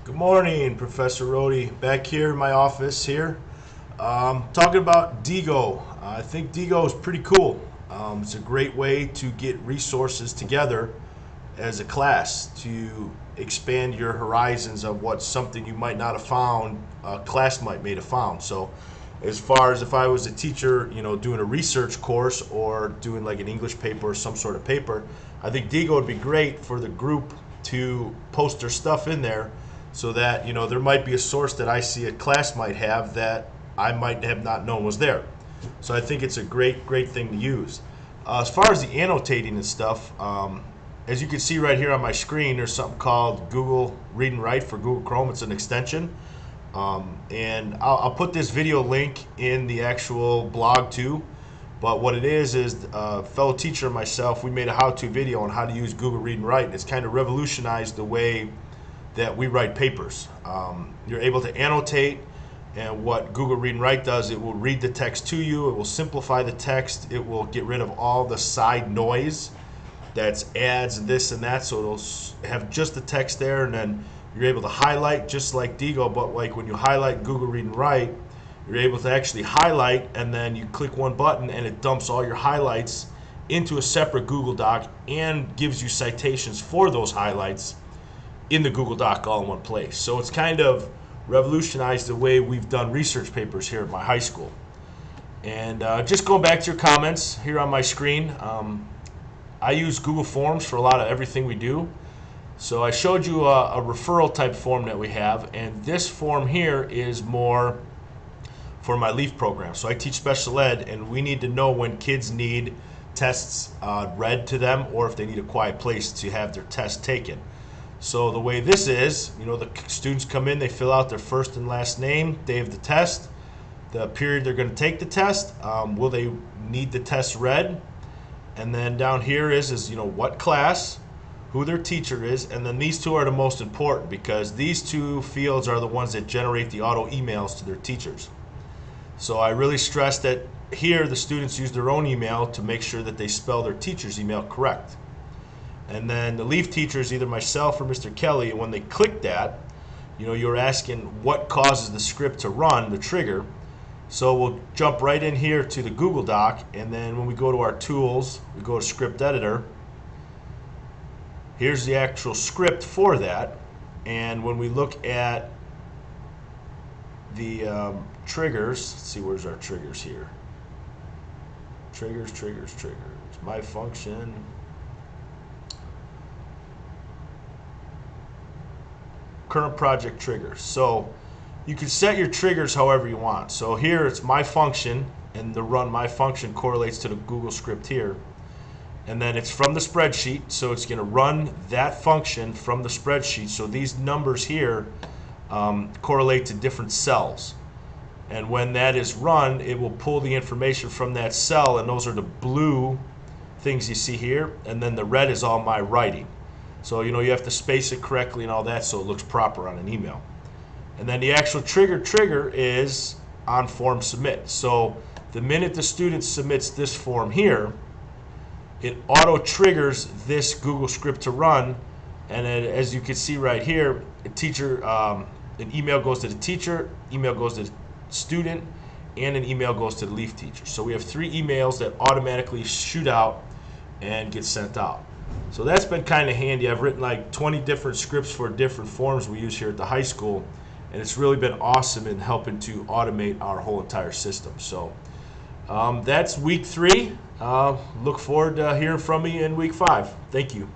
Good morning, Professor Rohde. Back here in my office here, talking about Diigo. I think Diigo is pretty cool. It's a great way to get resources together as a class to expand your horizons of what something you might not have found, a class might have found. So as far as if I was a teacher, doing a research course or doing like an English paper or some sort of paper, I think Diigo would be great for the group to post their stuff in there so that, there might be a source that I see a class might have that I might have not known was there. So I think it's a great thing to use. As far as the annotating and stuff, as you can see right here on my screen, there's something called Google Read and Write for Google Chrome. It's an extension. And I'll put this video link in the actual blog too. But what it is a fellow teacher and myself, we made a how-to video on how to use Google Read and Write. And it's kind of revolutionized the way that we write papers. You're able to annotate, and what Google Read and Write does, it will read the text to you, it will simplify the text, it will get rid of all the side noise that's ads and this and that, so it'll have just the text there, and then you're able to highlight just like Diigo, but like when you highlight Google Read and Write, you're able to actually highlight, and then you click one button and it dumps all your highlights into a separate Google Doc and gives you citations for those highlights in the Google Doc all in one place. So it's kind of revolutionized the way we've done research papers here at my high school. And just going back to your comments here on my screen, I use Google Forms for a lot of everything we do. So I showed you a referral type form that we have, and this form here is more for my LEAF program. So I teach special ed, and we need to know when kids need tests read to them or if they need a quiet place to have their test taken. So the way this is, the students come in, they fill out their first and last name, day of the test, the period they're going to take the test, will they need the test read, and then down here is what class, who their teacher is, and then these two are the most important because these two fields are the ones that generate the auto emails to their teachers. So I really stress that here the students use their own email to make sure that they spell their teacher's email correct. And then the LEAF teachers, either myself or Mr. Kelly, when they click that, you're asking what causes the script to run, the trigger. So we'll jump right in here to the Google Doc, and then when we go to our tools, we go to script editor. Here's the actual script for that. And when we look at the triggers, let's see, where's our triggers here? Triggers, my function. Current project triggers. So you can set your triggers however you want. So here it's my function, and the run my function correlates to the Google script here. And then it's from the spreadsheet, so it's going to run that function from the spreadsheet. So these numbers here correlate to different cells. And when that is run, it will pull the information from that cell, and those are the blue things you see here, and then the red is all my writing. So you have to space it correctly and all that so it looks proper on an email. And then the actual trigger is on form submit. So the minute the student submits this form here, it auto triggers this Google script to run, and then, as you can see right here, an email goes to the teacher, email goes to the student, and an email goes to the LEAF teacher. So we have 3 emails that automatically shoot out and get sent out. So that's been kind of handy. I've written like 20 different scripts for different forms we use here at the high school, and it's really been awesome in helping to automate our whole entire system. So that's week 3. Look forward to hearing from you in week 5. Thank you.